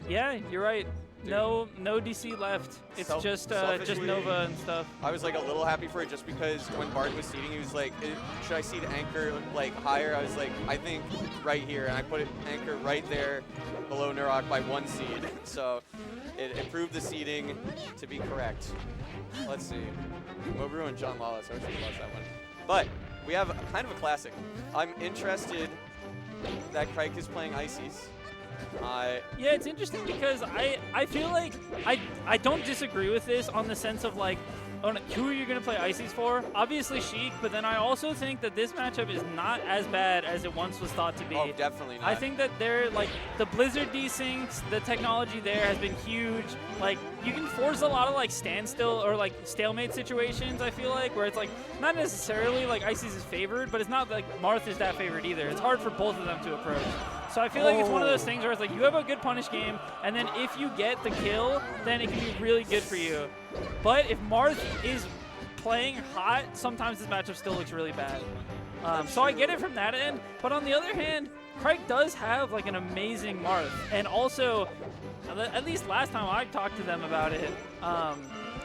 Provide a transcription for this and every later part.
Yeah, you're right. Dude. No DC left. It's just Selfishly, Nova and stuff. I was like a little happy for it just because when Bard was seeding, he was like, should I seed Anchor like higher? I was like, I think right here, and I put Anchor right there below Nurok by 1 seed. So it improved the seeding to be correct. Let's see. Mobru and John Lawless. I wish we lost that one. But we have kind of a classic. I'm interested that Khryke is playing Ices. Yeah, it's interesting because I feel like I don't disagree with this on the sense of like, who are you going to play Ices for? Obviously Sheik, but then I also think that this matchup is not as bad as it once was thought to be. Oh, definitely not. I think that they're like the Blizzard desyncs, the technology there has been huge. Like you can force a lot of like standstill or like stalemate situations, I feel like, where it's like not necessarily like Ices is favored, but it's not like Marth is that favored either. It's hard for both of them to approach. So I feel like it's one of those things where it's like you have a good punish game, and then if you get the kill, then it can be really good for you. But if Marth is playing hot, sometimes this matchup still looks really bad. So I get it from that end. But on the other hand, Khryke does have like an amazing Marth. And also, at least last time I talked to them about it,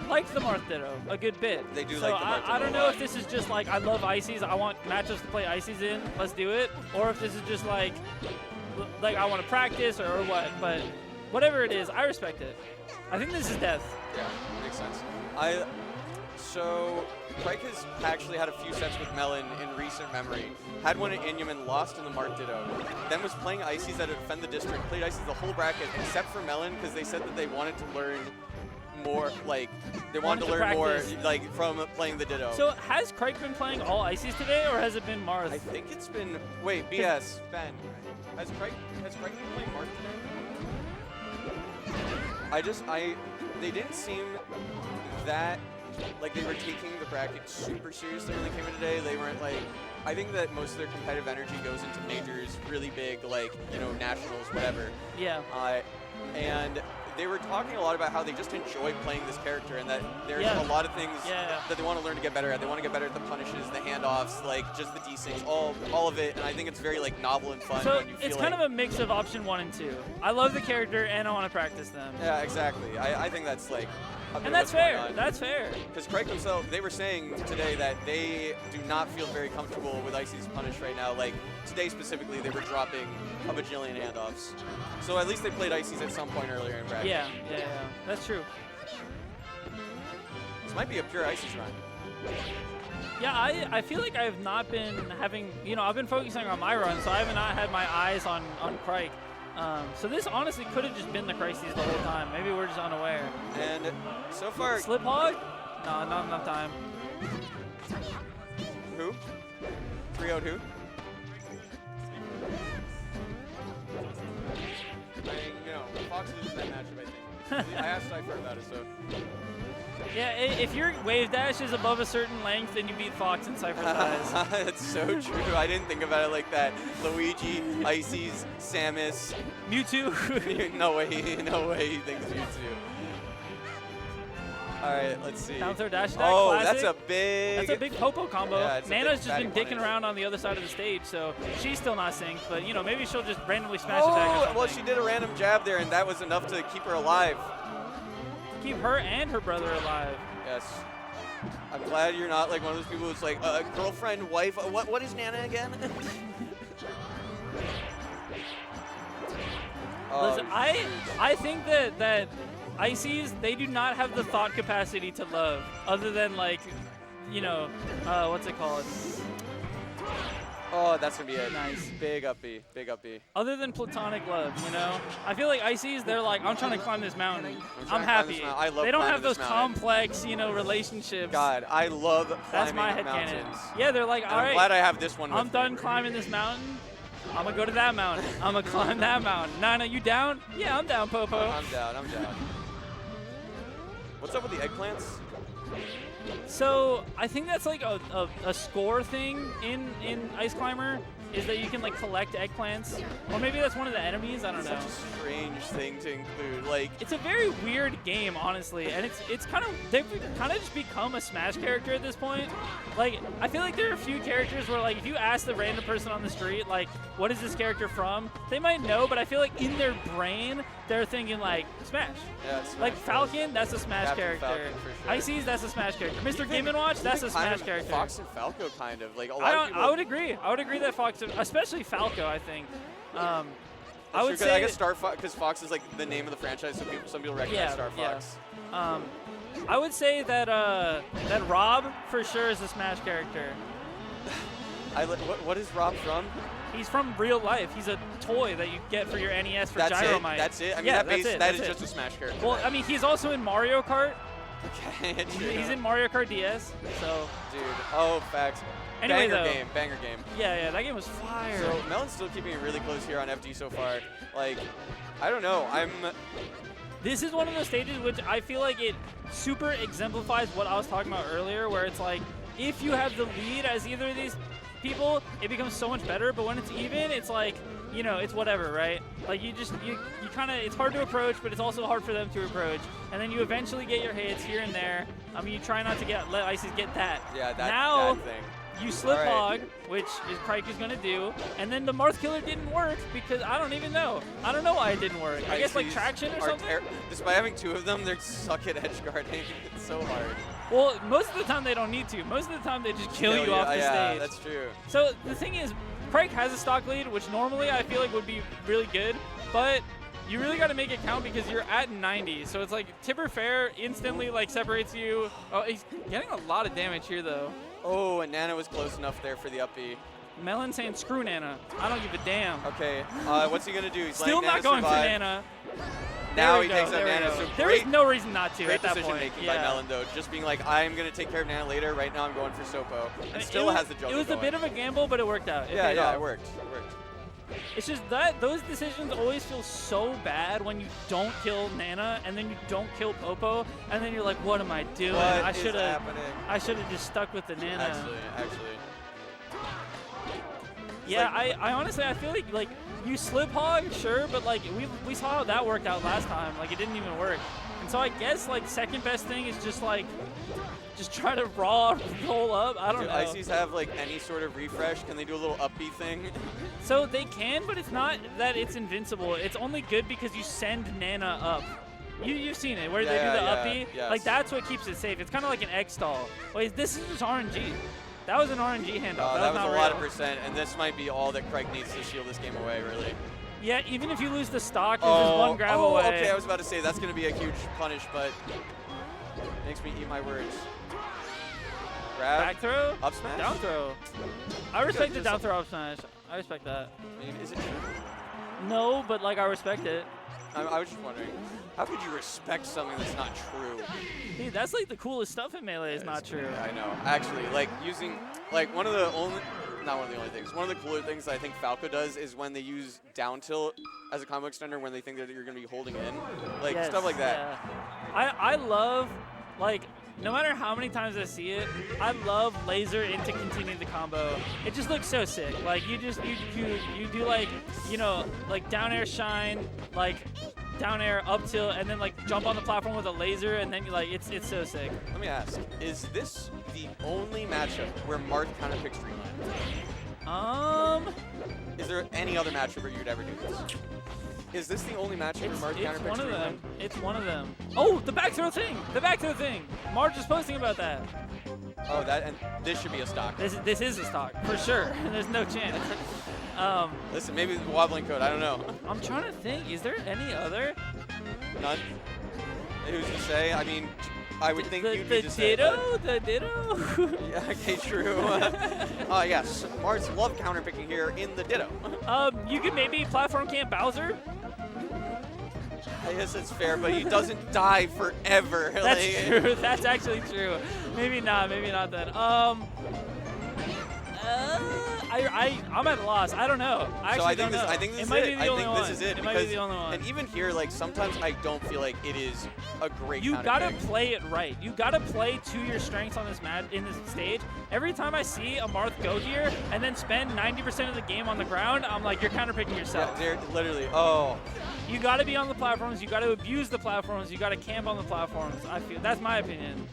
liked the Marth Ditto a good bit. They do so like the Marth Ditto I don't know if this is just like, I love Ices, I want matchups to play Ices in, let's do it. Or if this is just like I want to practice or what. But whatever it is, I respect it. I think this is death. Yeah, makes sense. So Khryke has actually had a few sets with Melen in recent memory. Had one at Inyum and lost in the Marth Ditto. Then was playing Ices at Defend the District. Played Ices the whole bracket except for Melen because they said that they wanted to learn more, like they wanted to learn more, like from playing the Ditto. So has Khryke been playing all Ices today, or has it been Marth? I think it's been. Wait, BS Ben. Has Khryke been playing Marth today? They didn't seem that like they were taking the bracket super seriously when they came in today. They weren't like. I think that most of their competitive energy goes into majors, really big, like, you know, nationals, whatever. Yeah. And they were talking a lot about how they just enjoy playing this character and that there's a lot of things that they want to learn to get better at. They want to get better at the punishes, the handoffs, like just the desyncs, all of it. And I think it's very like novel and fun. So when you feel it's kind of a mix of option 1 and 2. I love the character and I want to practice them. Yeah, exactly. I think that's like. And that's fair. That's fair. Because Khryke themselves, they were saying today that they do not feel very comfortable with Ices punish right now. Like today specifically, they were dropping a bajillion handoffs. So at least they played Ices at some point earlier in bracket. Yeah, that's true. This might be a pure Ices run. Yeah, I feel like I have not been having, you know, I've been focusing on my run, so I have not had my eyes on Khryke. So this honestly could have just been the Crises the whole time. Maybe we're just unaware. And so far... Slip hog? No, not enough time. Who? 3-0'd who? You know, Fox loses that matchup, I think. I asked Cypher about it, so... Yeah, if your wave dash is above a certain length, then you beat Fox in Cypher's eyes. That's so true. I didn't think about it like that. Luigi, Ices, Samus, Mewtwo. No way he thinks Mewtwo. All right, let's see. Down throw dash attack. Oh, classic. that's a big Popo combo. Yeah, Nana's just been dicking punish. around on the other side of the stage, so she's still not synced. But you know, maybe she'll just randomly smash attack or something. Well, she did a random jab there, and that was enough to keep her alive. Keep her and her brother alive. Yes. I'm glad you're not like one of those people who's like, girlfriend, wife, what is Nana again? Listen, I think that Ices, they do not have the thought capacity to love, other than like, you know, what's it called? Oh, that's gonna be it. Nice. Big up B, big up B. Other than platonic love, you know? I feel like Ices, they're like, I'm trying to climb this mountain. I'm happy. I love they don't have this those mountain. complex, you know, relationships. God, I love That's climbing my mountains. headcanon. Yeah, they're like, all right. I'm glad I have this one with I'm done climbing this mountain. I'm gonna go to that mountain. I'm gonna climb that mountain. Nana, you down? Yeah, I'm down, Popo. I'm down. What's up with the eggplants? So I think that's like a score thing in Ice Climber. is that you can like collect eggplants, or maybe that's one of the enemies. I don't know. Such a strange thing to include. Like, it's a very weird game, honestly, and it's kind of they've kind of just become a Smash character at this point. Like, I feel like there are a few characters where like if you ask the random person on the street like what is this character from, they might know, but I feel like in their brain they're thinking like Smash. Yeah, Smash like Falcon, that's a Smash Captain character. Falcon, for sure. Ices, that's a Smash character. Mr. Game & Watch, that's a Smash character. Fox and Falco, kind of. Like, a lot of people. I would agree. I would agree that Fox, especially Falco, I think. I would true, say I guess Star Fox, because Fox is like the name of the franchise, so some people recognize Star Fox. I would say that that Rob for sure is a Smash character. What is Rob from? He's from real life. He's a toy that you get for your NES for That's Gyromite. it? That's it? I mean, yeah, that is just a Smash character. Well, then. I mean, he's also in Mario Kart. Okay, He's in Mario Kart DS. So. Dude, oh, facts. Anyway, Banger game. Yeah, that game was fire. So Melen's still keeping it really close here on FD so far. Like, I don't know. This is one of those stages which I feel like it super exemplifies what I was talking about earlier, where it's like, if you have the lead as either of these people, it becomes so much better, but when it's even, it's like, you know, it's whatever, right? Like, you kind of, it's hard to approach, but it's also hard for them to approach, and then you eventually get your hits here and there. I mean, you try not to let Ices get that. Yeah, that thing. You slip hog, which is Khryke is going to do, and then the Marth killer didn't work because I don't even know. I don't know why it didn't work. I guess like traction or something? Despite having two of them, they suck at edge guarding. It's so hard. Well, most of the time they don't need to. Most of the time they just kill you off the stage. Yeah, that's true. So the thing is, Khryke has a stock lead, which normally I feel like would be really good, but you really got to make it count because you're at 90. So it's like Tipper Fair instantly like separates you. Oh, he's getting a lot of damage here though. Oh, and Nana was close enough there for the up B. Melen saying screw Nana. I don't give a damn. Okay, what's he gonna do? He's still not going for Nana. Now he takes out Nana. So there is no reason not to at that point. Great decision making by Melen though, just being like, I'm gonna take care of Nana later. Right now I'm going for Sopo. And still has the juggle. It was a bit of a gamble, but it worked out. It worked. It's just that those decisions always feel so bad when you don't kill Nana and then you don't kill Popo and then you're like, what am I doing? I should have just stuck with the Nana. Actually. Yeah, like, I honestly I feel like you slip hog, sure, but like we saw how that worked out last time. Like it didn't even work. And so I guess like second best thing is just like try to roll up. I don't know. Do Ices have like any sort of refresh? Can they do a little up B thing? So they can, but it's not that it's invincible. It's only good because you send Nana up. You've seen it where they do the up B. Yes. Like that's what keeps it safe. It's kind of like an egg stall. Wait, this is just RNG. That was an RNG handoff. That was not a real. lot of percent, and this might be all that Khryke needs to shield this game away, really. Yeah, even if you lose the stock, there's just one grab away. Okay, I was about to say that's going to be a huge punish, but makes me eat my words. Grab. Back throw? Up smash? Down throw. I respect the down throw up smash. I respect that. I mean, is it true? No, but like I respect it. I was just wondering, how could you respect something that's not true? Dude, that's like the coolest stuff in Melee is not true. I know. Actually, like using, like one of the only things, one of the cooler things that I think Falco does is when they use down tilt as a combo extender when they think that you're going to be holding in. Like stuff like that. Yeah. I love, like, no matter how many times I see it, I love laser into continue the combo. It just looks so sick. Like you do like, you know, like down air shine, like down air up tilt, and then like jump on the platform with a laser, and then you like it's so sick. Let me ask, is this the only matchup where Marth counter picks Dreamland? Is there any other matchup where you'd ever do this? Is this the only matchup where Marth counter picks Dreamland? It's one of them. Oh, the back throw thing! The back throw thing! Marge is posting about that. Oh, and this should be a stock. This is a stock, for sure. There's no chance. Listen, maybe the wobbling code, I don't know. I'm trying to think, is there any other? None? Who's to say? I mean, I would think you'd be to say. The Ditto? Yeah, okay, true. Yes, Marths love counterpicking here in the Ditto. You could maybe platform camp Bowser. I guess that's fair, but he doesn't die forever. That's true. That's actually true. Maybe not then. I'm at a loss. I don't know. I think this is it. This is it. It might be the only one. And even here, like sometimes I don't feel like it is a great. You gotta play it right. You gotta play to your strengths on this in this stage. every time I see a Marth go here and then spend 90% of the game on the ground, I'm like, you're counterpicking yourself. Yeah, they're literally, oh. You got to be on the platforms. You got to abuse the platforms. You got to camp on the platforms. I feel that's my opinion.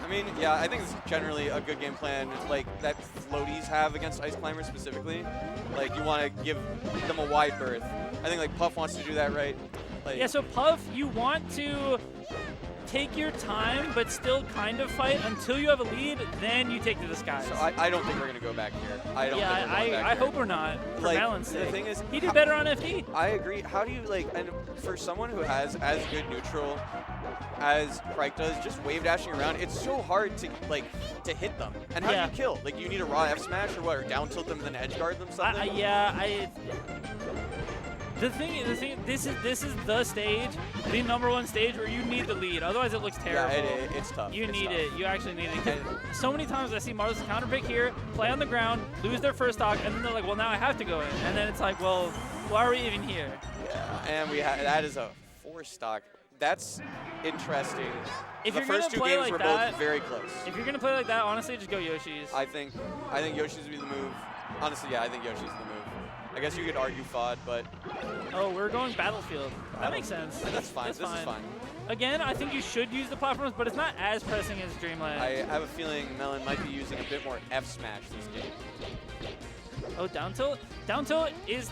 I mean, yeah, I think it's generally a good game plan, like that floaties have against ice climbers specifically. Like you want to give them a wide berth. I think like Puff wants to do that, right? Like, yeah. So Puff, you want to take your time, but still kind of fight until you have a lead. Then you take to the skies. So I don't think we're gonna go back here. I don't. Yeah, think we're going back I here. hope we're not. For like, Melen's the sake. thing is, he did better on FD. I agree. How do you like? And for someone who has as good neutral as Khryke does, just wave dashing around, it's so hard to to hit them. And how do you kill? Like you need a raw F smash or what? Or down tilt them and then edge guard them something? The thing, this is the stage, the #1 stage where you need the lead. Otherwise, it looks terrible. Yeah, it's tough. You need it. You actually need it. So many times I see Marth's counterpick here, play on the ground, lose their first stock, and then they're like, well, now I have to go in. And then it's like, well, why are we even here? Yeah, and that is a 4 stock. That's interesting. If the you're first 2 play games like were that, both very close. If you're gonna play like that, honestly, just go Yoshi's. I think Yoshi's would be the move. Honestly, yeah, I think Yoshi's the move. I guess you could argue FOD, but... Oh, we're going Battlefield. That makes sense. That's fine. This is fine. Again, I think you should use the platforms, but it's not as pressing as Dreamland. I have a feeling Melen might be using a bit more F smash this game. Oh, down tilt? Down tilt is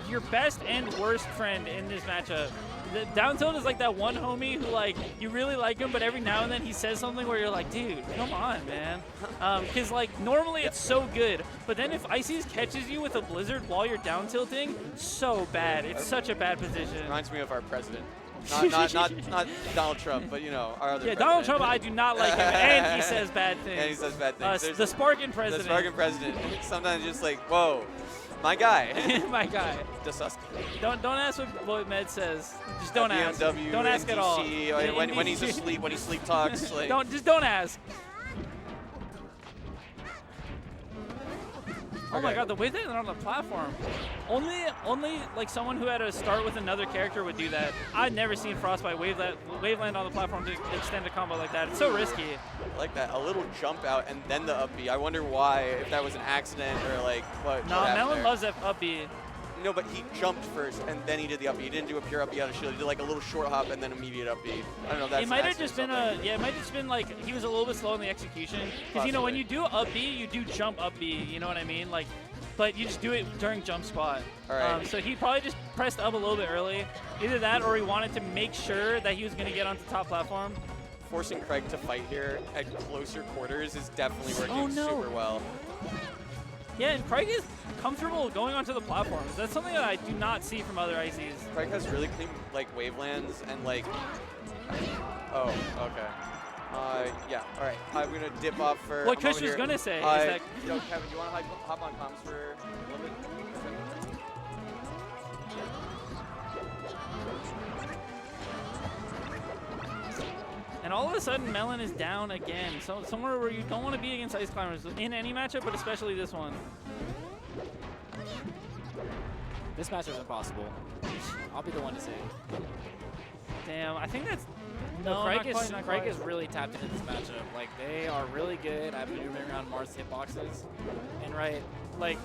your best and worst friend in this matchup. The down tilt is like that one homie who like you really like him, but every now and then he says something where you're like, dude, come on, man. Because like normally it's so good, but then if Ices catches you with a blizzard while you're down tilting, so bad. It's such a bad position. Reminds me of our president. Not Donald Trump, but you know, our other president. Donald Trump, I do not like him, and he says bad things. And he says bad things. The Sparkin president. The Sparkin president. Sometimes just like, whoa, my guy. My guy. Disgusting. Don't ask what Med says. Just don't ask. BMW, don't ask at all. When he's asleep, when he sleep talks. Like. Don't ask. Oh my God, the way they're on the platform. Only like someone who had to start with another character would do that. I've never seen Frostbite waveland on the platform to extend a combo like that. It's so risky. I like that. A little jump out and then the up B. I wonder why, if that was an accident or like what. No, Melen loves that up B. No, but he jumped first and then he did the up B. He didn't do a pure up B out of shield. He did like a little short hop and then immediate up B. I don't know. That's it might have just been it might have just been like he was a little bit slow in the execution. Because you know when you do up B, you do jump up B. You know what I mean? Like, but you just do it during jump spot. All right. So he probably just pressed up a little bit early. Either that or he wanted to make sure that he was going to get onto top platform. Forcing Khryke to fight here at closer quarters is definitely working super well. Yeah, and Khryke is comfortable going onto the platforms. That's something that I do not see from other ICs. Khryke has really clean like wavelands and like. Oh, okay. Yeah. All right. I'm gonna dip off for. What Kush was gonna say is that. Yo, Kevin, you wanna hop on comms for a little bit? And all of a sudden, Melen is down again. So somewhere where you don't want to be against ice climbers in any matchup, but especially this one. This matchup is impossible. I'll be the one to say. Damn, I think that's Khryke is really tapped into this matchup. Like they are really good at maneuvering around Marth's hitboxes. And like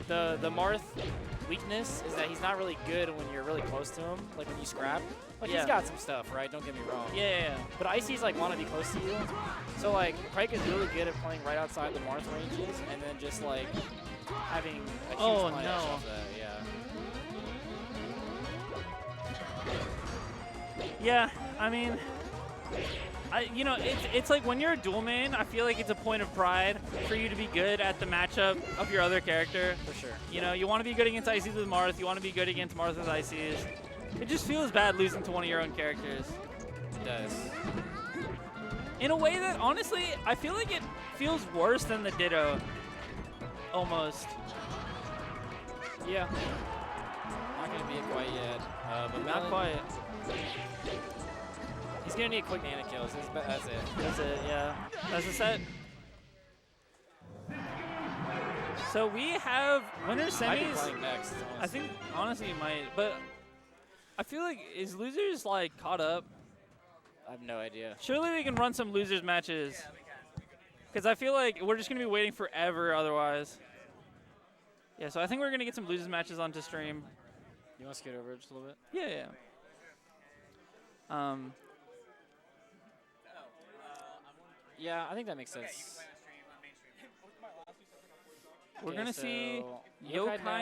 the Marth weakness is that he's not really good when you're really close to him. Like when you scrap. Like he's got some stuff, right? Don't get me wrong. Yeah. But Icy's like want to be close to you. So like Khryke is really good at playing right outside the Marth ranges and then just like having a huge punish off that. Yeah, I mean, it's like when you're a dual main, I feel like it's a point of pride for you to be good at the matchup of your other character. For sure. You know, you want to be good against ICs with Marth. You want to be good against Marth with ICs. It just feels bad losing to one of your own characters. It does. In a way that, honestly, I feel like it feels worse than the Ditto. Almost. Yeah. Not going to be it quite yet. But not quite. He's going to need quick nano kills. That's it. That's it, yeah. That's the set. So we have winner semis. Might be playing next, I think, honestly, you might. But I feel like, is losers, like, caught up? I have no idea. Surely we can run some losers matches. Because I feel like we're just going to be waiting forever otherwise. Yeah, so I think we're going to get some losers matches onto stream. You want to skate over just a little bit? Yeah. Yeah, I think that makes sense. We're Okay, going to so see Yokai Yokai